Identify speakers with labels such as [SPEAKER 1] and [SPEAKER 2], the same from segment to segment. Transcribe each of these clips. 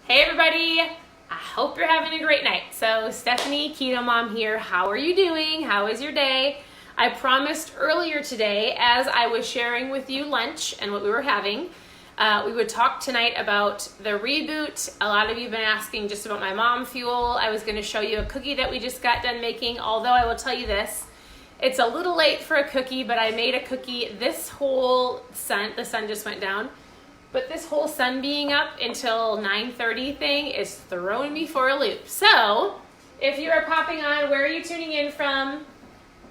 [SPEAKER 1] Hey everybody, I hope you're having a great night. So Stephanie, Keto Mom here. How are you doing? How is your day? I promised earlier today, as I was sharing with you lunch and what we were having, we would talk tonight about the reboot. A lot of you have been asking just about my mom fuel. I was going to show you a cookie that we just got done making, although I will tell you this, it's a little late for a cookie, but I made a cookie. This whole the sun just went down. But this whole sun being up until 9:30 thing is throwing me for a loop. So if you are popping on, where are you tuning in from?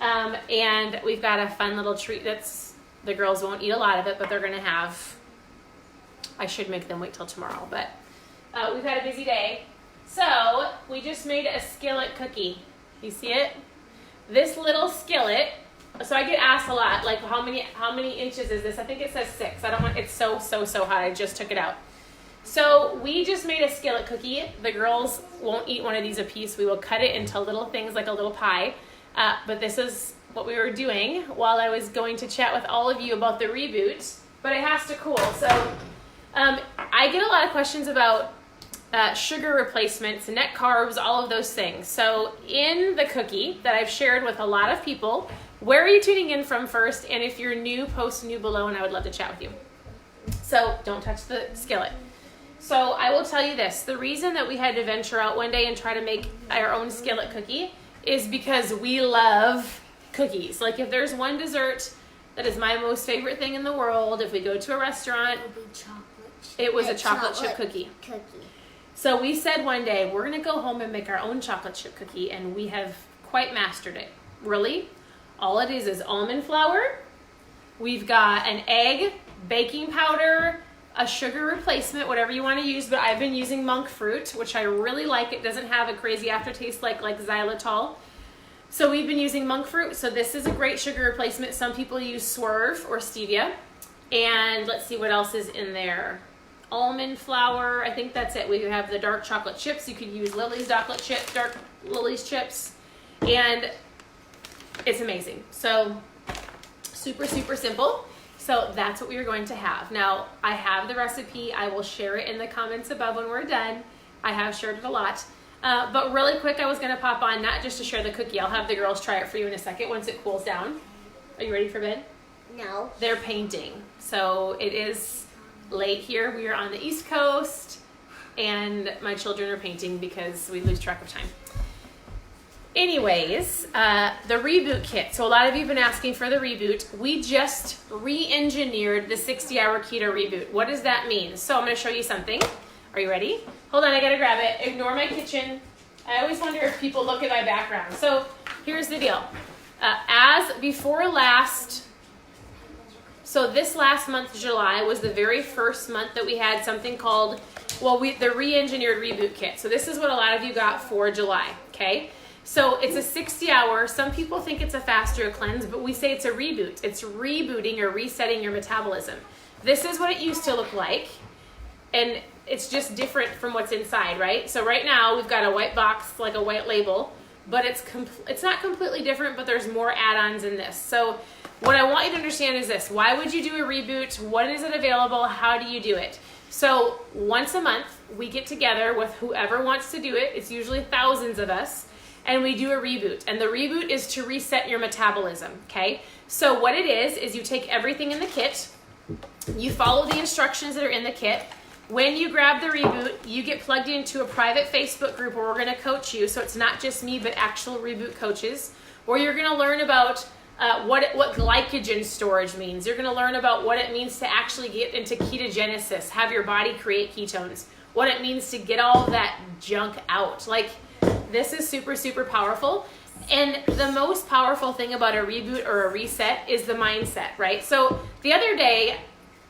[SPEAKER 1] And we've got a fun little treat the girls won't eat a lot of it, but they're going to have, I should make them wait till tomorrow, but we've had a busy day. So we just made a skillet cookie. You see it? This little skillet. So I get asked a lot, like how many inches is this? I think it says 6. It's so hot. I just took it out. So we just made a skillet cookie. The girls won't eat one of these a piece. We will cut it into little things like a little pie. But this is what we were doing while I was going to chat with all of you about the reboot. But it has to cool. So I get a lot of questions about sugar replacements, net carbs, all of those things. So in the cookie that I've shared with a lot of people, where are you tuning in from first? And if you're new, post new below and I would love to chat with you. So don't touch the skillet. So I will tell you this, the reason that we had to venture out one day and try to make our own skillet cookie is because we love cookies. Like if there's one dessert that is my most favorite thing in the world, if we go to a restaurant, it was a chocolate chip cookie. So we said one day, we're gonna go home and make our own chocolate chip cookie, and we have quite mastered it. Really? All it is almond flour. We've got an egg, baking powder, a sugar replacement, whatever you want to use, but I've been using monk fruit, which I really like. It doesn't have a crazy aftertaste like xylitol. So we've been using monk fruit. So this is a great sugar replacement. Some people use swerve or stevia. And let's see what else is in there. Almond flour, I think that's it. We have the dark chocolate chips. You could use Lily's dark Lily's chips. And it's amazing. So super simple. So that's what we are going to have. Now I have the recipe. I will share it in the comments above when we're done. I have shared it a lot. But really quick, I was going to pop on, not just to share the cookie. I'll have the girls try it for you in a second once it cools down. Are you ready for bed?
[SPEAKER 2] No.
[SPEAKER 1] They're painting. So it is late here. We are on the East Coast and my children are painting because we lose track of time. Anyways, the reboot kit. So a lot of you have been asking for the reboot. We just re-engineered the 60-hour keto reboot. What does that mean? So I'm going to show you something. Are you ready? Hold on, I got to grab it. Ignore my kitchen. I always wonder if people look at my background. So here's the deal. So this last month, July, was the very first month that we had something called, the re-engineered reboot kit. So this is what a lot of you got for July, okay? So it's a 60-hour, some people think it's a fast or a cleanse, but we say it's a reboot. It's rebooting or resetting your metabolism. This is what it used to look like, and it's just different from what's inside, right? So right now we've got a white box, like a white label, but it's not completely different, but there's more add-ons in this. So what I want you to understand is this. Why would you do a reboot? When is it available? How do you do it? So once a month, we get together with whoever wants to do it. It's usually thousands of us. And we do a reboot. And the reboot is to reset your metabolism, okay? So what it is you take everything in the kit, you follow the instructions that are in the kit. When you grab the reboot, you get plugged into a private Facebook group where we're gonna coach you. So it's not just me, but actual reboot coaches, where you're gonna learn about what glycogen storage means. You're gonna learn about what it means to actually get into ketogenesis, have your body create ketones, what it means to get all of that junk out. Like, this is super powerful. And the most powerful thing about a reboot or a reset is the mindset, right? So the other day,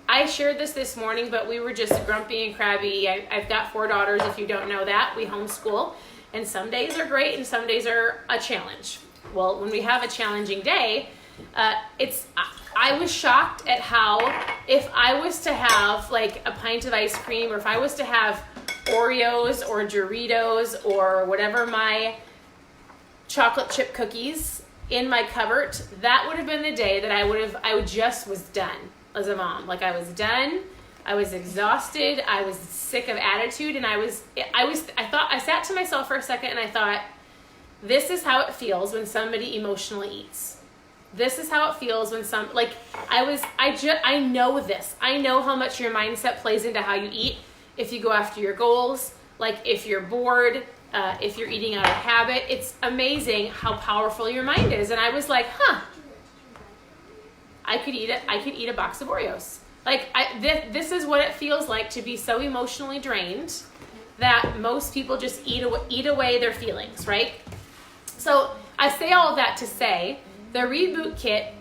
[SPEAKER 1] I shared this morning, but we were just grumpy and crabby. I've got 4 daughters, if you don't know that. We homeschool. And some days are great and some days are a challenge. Well, when we have a challenging day, I was shocked at how, if I was to have like a pint of ice cream, or if I was to have Oreos or Doritos or whatever my chocolate chip cookies in my cupboard, that would have been the day that I just was done as a mom. Like I was done. I was exhausted. I was sick of attitude. And I sat to myself for a second and I thought, this is how it feels when somebody emotionally eats. This is how it feels when I know this. I know how much your mindset plays into how you eat. If you go after your goals, like if you're bored, if you're eating out of habit, it's amazing how powerful your mind is. And I was like, I could eat a box of Oreos. Like this is what it feels like to be so emotionally drained that most people just eat away their feelings, right? So I say all of that to say the Reboot Kit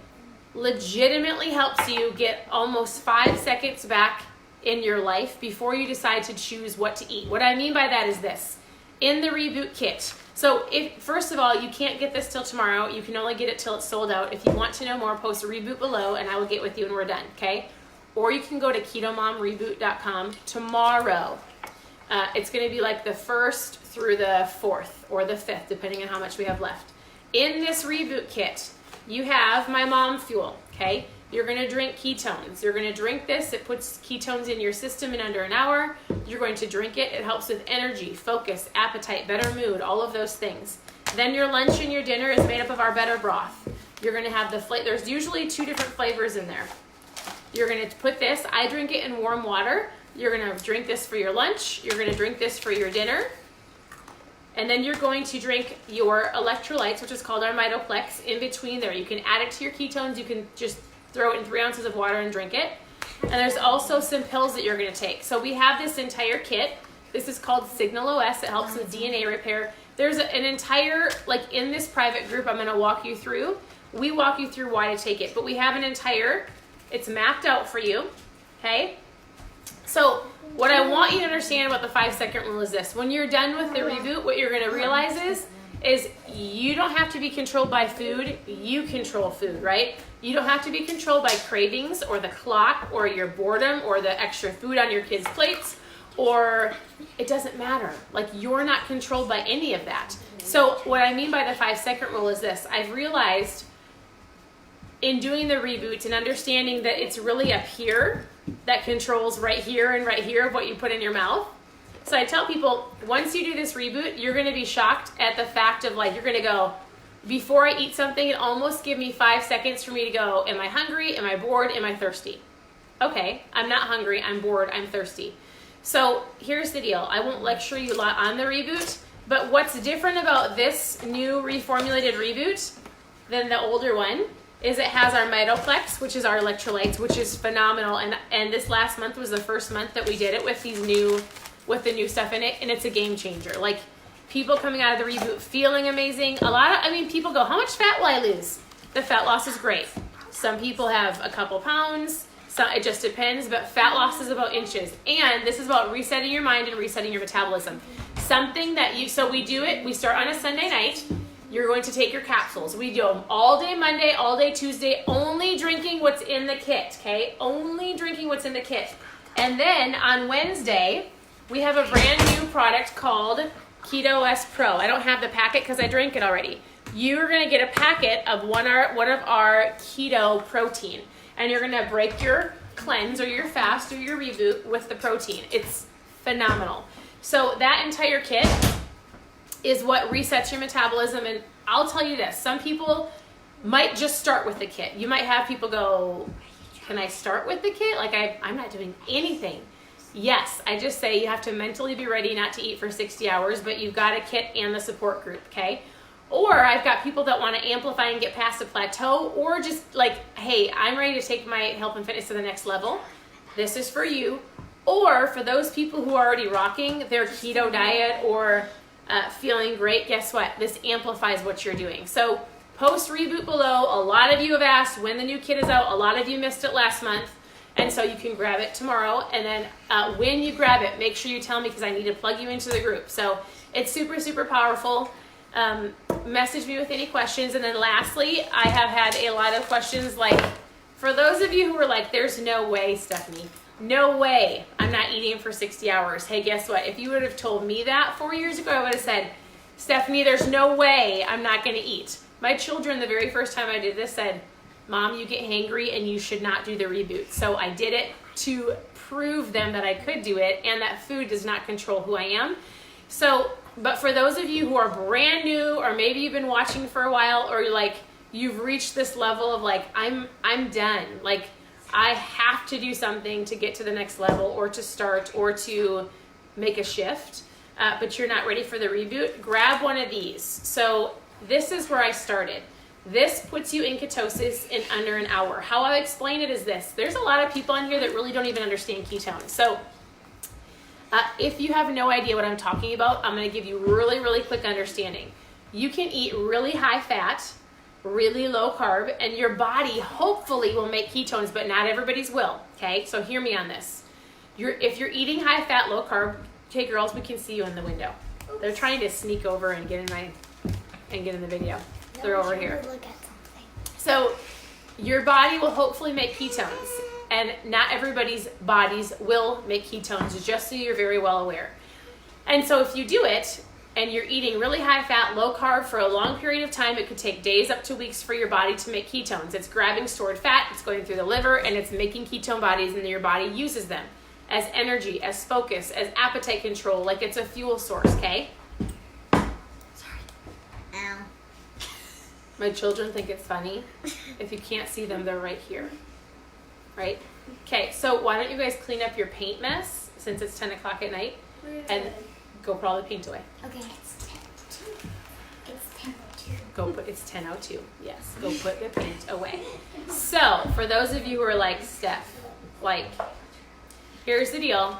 [SPEAKER 1] legitimately helps you get almost 5 seconds back in your life before you decide to choose what to eat. What I mean by that is this. In the Reboot Kit, so first of all, you can't get this till tomorrow. You can only get it till it's sold out. If you want to know more, post a reboot below and I will get with you when we're done, okay? Or you can go to ketomomreboot.com tomorrow. It's going to be like the 1st through the 4th or the 5th, depending on how much we have left. In this Reboot Kit, you have my mom fuel, okay? You're going to drink ketones. You're going to drink this. It puts ketones in your system in under an hour. You're going to drink it. It helps with energy, focus, appetite, better mood, all of those things. Then your lunch and your dinner is made up of our better broth. You're going to have there's usually 2 different flavors in there. You're going to put this, I drink it in warm water. You're going to drink this for your lunch. You're going to drink this for your dinner. And then you're going to drink your electrolytes, which is called our Mitoplex, in between there. You can add it to your ketones. You can just throw it in 3 ounces of water and drink it. And there's also some pills that you're going to take. So we have this entire kit. This is called Signal OS. It helps with DNA repair. There's an entire, like in this private group I'm going to walk you through. We walk you through why to take it. But we have an entire, it's mapped out for you. Okay? So what I want you to understand about the 5-second rule is this. When you're done with the reboot, what you're going to realize is you don't have to be controlled by food. You control food, right? You don't have to be controlled by cravings or the clock or your boredom or the extra food on your kids' plates, or it doesn't matter. Like, you're not controlled by any of that. So what I mean by the 5-second rule is this. I've realized in doing the reboots and understanding that it's really up here that controls right here and right here of what you put in your mouth. So I tell people, once you do this reboot, you're going to be shocked at the fact of, like, you're going to go, before I eat something, it almost give me 5 seconds for me to go, am I hungry? Am I bored? Am I thirsty? Okay, I'm not hungry. I'm bored. I'm thirsty. So here's the deal. I won't lecture you a lot on the reboot, but what's different about this new reformulated reboot than the older one is it has our Mitoplex, which is our electrolytes, which is phenomenal. And this last month was the first month that we did it with the new stuff in it, and it's a game changer. Like, people coming out of the reboot feeling amazing. People go, how much fat will I lose? The fat loss is great. Some people have a couple pounds. So it just depends, but fat loss is about inches. And this is about resetting your mind and resetting your metabolism. So we do it, we start on a Sunday night. You're going to take your capsules. We do them all day Monday, all day Tuesday, only drinking what's in the kit, okay? Only drinking what's in the kit. And then on Wednesday, we have a brand new product called Keto S Pro. I don't have the packet because I drank it already. You're going to get a packet of one of our keto protein. And you're going to break your cleanse or your fast or your reboot with the protein. It's phenomenal. So that entire kit is what resets your metabolism. And I'll tell you this, some people might just start with the kit. You might have people go, can I start with the kit? Like, I'm not doing anything. Yes, I just say you have to mentally be ready not to eat for 60 hours, but you've got a kit and the support group, okay? Or I've got people that want to amplify and get past a plateau, or just like, hey, I'm ready to take my health and fitness to the next level. This is for you. Or for those people who are already rocking their keto diet or feeling great, guess what? This amplifies what you're doing. So post reboot below. A lot of you have asked when the new kit is out. A lot of you missed it last month. And so you can grab it tomorrow. And then when you grab it, make sure you tell me because I need to plug you into the group. So it's super, super powerful. Message me with any questions. And then lastly, I have had a lot of questions like, for those of you who were like, there's no way, Stephanie, no way I'm not eating for 60 hours. Hey, guess what? If you would have told me that 4 years ago, I would have said, Stephanie, there's no way I'm not going to eat. My children, the very first time I did this, said, Mom, you get hangry and you should not do the reboot. So I did it to prove them that I could do it and that food does not control who I am. So, but for those of you who are brand new, or maybe you've been watching for a while, or like you've reached this level of like, I'm done. Like I have to do something to get to the next level or to start or to make a shift, but you're not ready for the reboot, grab one of these. So this is where I started. This puts you in ketosis in under an hour. How I explain it is this. There's a lot of people in here that really don't even understand ketones. So if you have no idea what I'm talking about, I'm going to give you really, really quick understanding. You can eat really high fat, really low carb, and your body hopefully will make ketones, but not everybody's will. Okay, so hear me on this. If you're eating high fat, low carb, okay, girls, we can see you in the window. They're trying to sneak over and get in the video. They're over here.
[SPEAKER 2] Look at something.
[SPEAKER 1] So your body will hopefully make ketones, and not everybody's bodies will make ketones, just so you're very well aware. And so if you do it and you're eating really high fat, low carb for a long period of time, it could take days up to weeks for your body to make ketones. It's grabbing stored fat, it's going through the liver, and it's making ketone bodies, and your body uses them as energy, as focus, as appetite control, like it's a fuel source, okay?
[SPEAKER 2] Sorry. Ow.
[SPEAKER 1] My children think it's funny. If you can't see them, they're right here. Right? Okay, so why don't you guys clean up your paint mess since it's 10 o'clock at night and go put all the paint away.
[SPEAKER 2] Okay, it's 10:02.
[SPEAKER 1] It's 10:02. Yes, go put the paint away. So, for those of you who are like, Steph, like, here's the deal.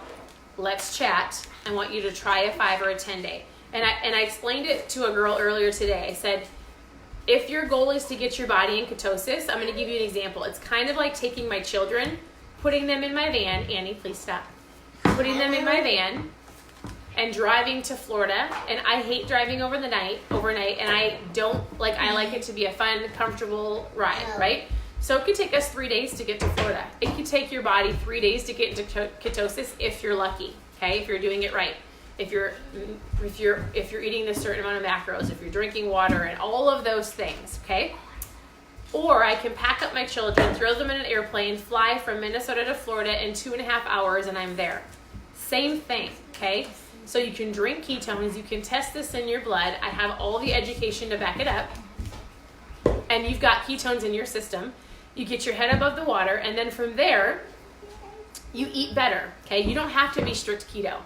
[SPEAKER 1] Let's chat. I want you to try a 5 or a 10 day. And I explained it to a girl earlier today. I said, if your goal is to get your body in ketosis, I'm going to give you an example. It's kind of like taking my children, putting them in my van. Annie, please stop. Putting them in my van and driving to Florida. And I hate driving overnight, and I like it to be a fun, comfortable ride, right? So it could take us 3 days to get to Florida. It could take your body 3 days to get into ketosis if you're lucky, okay? If you're doing it right. If you're eating this certain amount of macros, if you're drinking water and all of those things, okay? Or I can pack up my children, throw them in an airplane, fly from Minnesota to Florida in 2.5 hours, and I'm there. Same thing, okay? So you can drink ketones, you can test this in your blood. I have all the education to back it up. And you've got ketones in your system. You get your head above the water, and then from there, you eat better, okay? You don't have to be strict keto.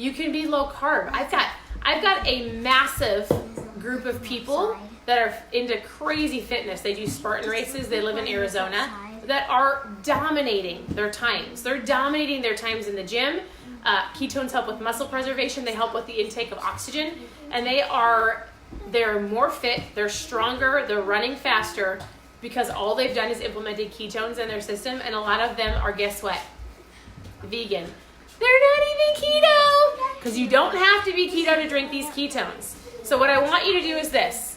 [SPEAKER 1] You can be low carb. I've got a massive group of people that are into crazy fitness. They do Spartan races. They live in Arizona that are dominating their times. They're dominating their times in the gym. Ketones help with muscle preservation. They help with the intake of oxygen, and they're more fit. They're stronger. They're running faster because all they've done is implemented ketones in their system. And a lot of them are, guess what? Vegan. They're not even keto, because you don't have to be keto to drink these ketones. So what I want you to do is this.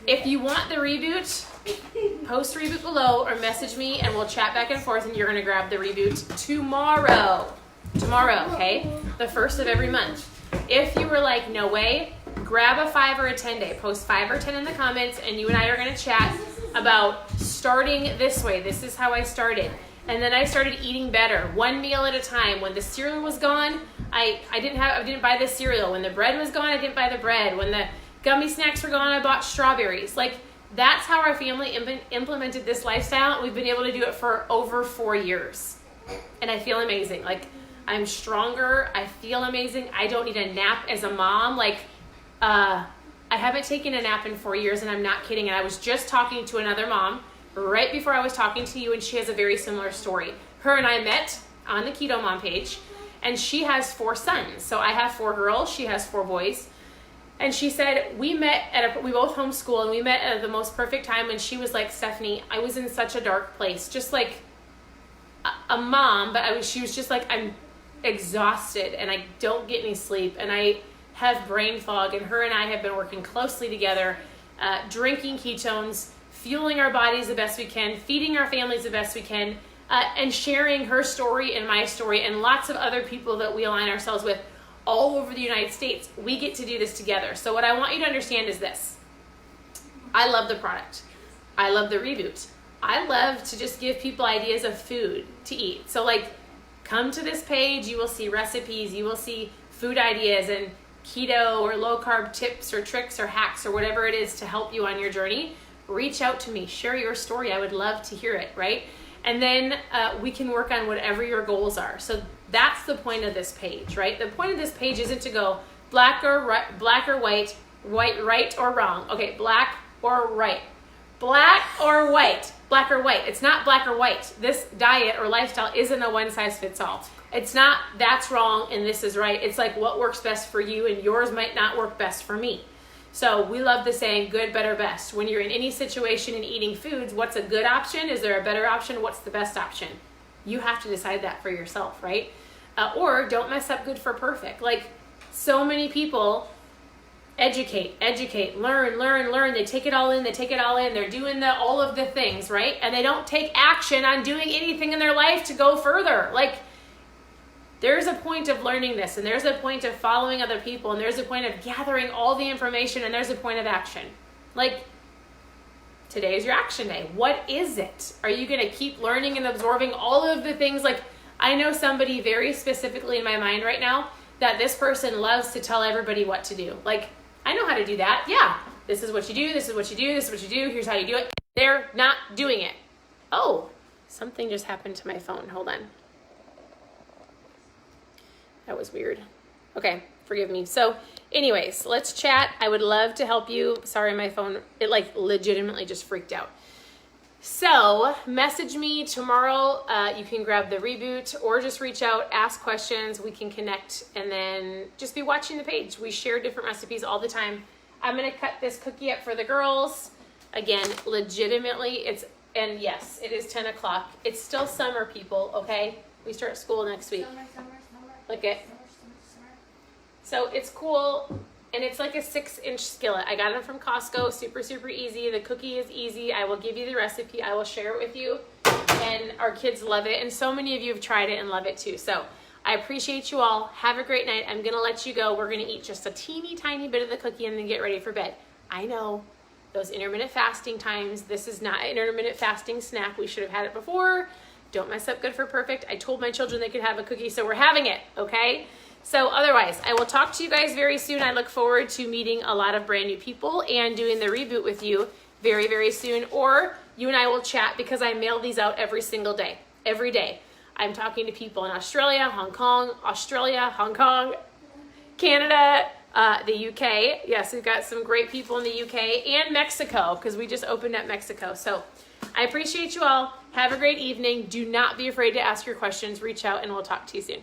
[SPEAKER 1] If you want the reboot, post reboot below or message me and we'll chat back and forth, and you're going to grab the reboot tomorrow. Tomorrow, okay? The first of every month. If you were like, no way, grab a 5 or a 10 day. Post 5 or 10 in the comments, and you and I are going to chat about starting this way. This is how I started. And then I started eating better, one meal at a time. When the cereal was gone, I didn't buy the cereal. When the bread was gone, I didn't buy the bread. When the gummy snacks were gone, I bought strawberries. Like, that's how our family implemented this lifestyle. We've been able to do it for over 4 years. And I feel amazing. Like, I'm stronger. I feel amazing. I don't need a nap as a mom. Like, I haven't taken a nap in 4 years, and I'm not kidding. And I was just talking to another mom right before I was talking to you, and she has a very similar story. Her and I met on the Keto Mom page, and she has 4 sons. So I have 4 girls, she has 4 boys. And she said, we both homeschool, and we met at the most perfect time. And she was like, Stephanie, I was in such a dark place, just like a mom, but she was just like, I'm exhausted, and I don't get any sleep, and I have brain fog. And her and I have been working closely together, drinking ketones, fueling our bodies the best we can, feeding our families the best we can, and sharing her story and my story and lots of other people that we align ourselves with all over the United States. We get to do this together. So what I want you to understand is this. I love the product. I love the reboot. I love to just give people ideas of food to eat. So like come to this page. You will see recipes, you will see food ideas and keto or low carb tips or tricks or hacks or whatever it is to help you on your journey. Reach out to me, share your story. I would love to hear it, right? And then we can work on whatever your goals are. So that's the point of this page, right? The point of this page isn't to go black or white, right or wrong. Okay, black or right. Black or white. Black or white. It's not black or white. This diet or lifestyle isn't a one size fits all. It's not that's wrong and this is right. It's like what works best for you and yours might not work best for me. So we love the saying good, better, best. When you're in any situation and eating foods, what's a good option? Is there a better option? What's the best option? You have to decide that for yourself, right? Or don't mess up good for perfect. Like so many people educate, learn. They take it all in. They're doing all of the things, right? And they don't take action on doing anything in their life to go further. Like there's a point of learning this, and there's a point of following other people, and there's a point of gathering all the information, and there's a point of action. Like today is your action day. What is it? Are you going to keep learning and absorbing all of the things? Like I know somebody very specifically in my mind right now that this person loves to tell everybody what to do. Like I know how to do that. Yeah, this is what you do. This is what you do. This is what you do. Here's how you do it. They're not doing it. Oh, something just happened to my phone. Hold on. That was weird. Okay, forgive me. So anyways, let's chat. I would love to help you. Sorry, my phone, it like legitimately just freaked out. So message me tomorrow. You can grab the reboot or just reach out, ask questions. We can connect and then just be watching the page. We share different recipes all the time. I'm going to cut this cookie up for the girls. Again, legitimately, and yes, it is 10 o'clock. It's still summer, people, okay? We start school next week.
[SPEAKER 2] Summer.
[SPEAKER 1] Look it. So it's cool, and it's like a 6-inch skillet. I got them from Costco, super easy. The cookie is easy. I will give you the recipe. I will share it with you, and our kids love it, and so many of you have tried it and love it too. So I appreciate you all. Have a great night. I'm going to let you go. We're going to eat just a teeny tiny bit of the cookie and then get ready for bed. I know those intermittent fasting times. This is not an intermittent fasting snack. We should have had it before. Don't mess up good for perfect. I told my children they could have a cookie, so we're having it, okay? So otherwise, I will talk to you guys very soon. I look forward to meeting a lot of brand new people and doing the reboot with you very soon. Or you and I will chat because I mail these out every single day, every day. I'm talking to people in Australia, Hong Kong, Canada, the UK. Yes, we've got some great people in the UK and Mexico because we just opened up Mexico. So I appreciate you all. Have a great evening. Do not be afraid to ask your questions. Reach out and we'll talk to you soon.